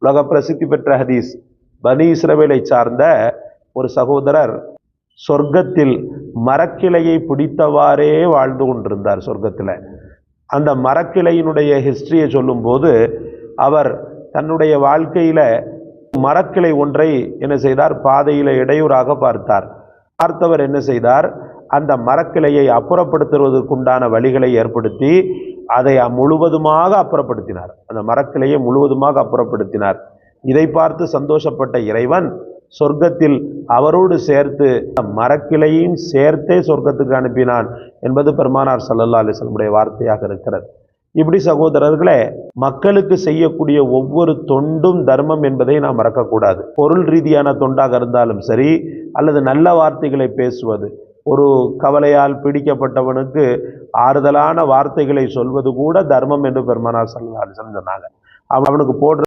உலக பிரசித்தி பெற்ற ஹதீஸ். பனி இஸ்ரவேலை சார்ந்த ஒரு சகோதரர் சொர்க்கத்தில் மரக்கிளையை பிடித்தவாறே வாழ்ந்து கொண்டிருந்தார். சொர்க்கத்தில் அந்த மரக்கிளையினுடைய ஹிஸ்டரியை சொல்லும் போது அவர் தன்னுடைய வாழ்க்கையில மரக்கிளை ஒன்றை என்ன செய்தார், பாதையில இடையூறாக பார்த்தார். பார்த்தவர் என்ன செய்தார், அந்த மரக்கிளையை அப்புறப்படுத்துவதற்குண்டான வழிகளை ஏற்படுத்தி அதை முழுவதுமாக அப்புறப்படுத்தினார். அந்த மரக்கிளையை முழுவதுமாக அப்புறப்படுத்தினார். இதை பார்த்து சந்தோஷப்பட்ட இறைவன் சொர்க்கத்தில் அவரோடு சேர்த்து மரக்கிளையும் சேர்த்தே சொர்க்கத்துக்கு அனுப்பினான் என்பது பெருமானார் ஸல்லல்லாஹு அலைஹி வஸல்லம் வார்த்தையாக இருக்கிறது. இப்படி சகோதரர்களே, மக்களுக்கு செய்யக்கூடிய ஒவ்வொரு தொண்டும் தர்மம் என்பதை நாம் மறக்கக்கூடாது. பொருள் ரீதியான தொண்டாக இருந்தாலும் சரி, அல்லது நல்ல வார்த்தைகளை பேசுவது, ஒரு கவலையால் பிடிக்கப்பட்டவனுக்கு ஆறுதலான வார்த்தைகளை சொல்வது கூட தர்மம் என்று பெருமானார் ஸல்லல்லாஹு அலைஹி வஸல்லம் சொன்னாங்க. அவனுக்கு போடுற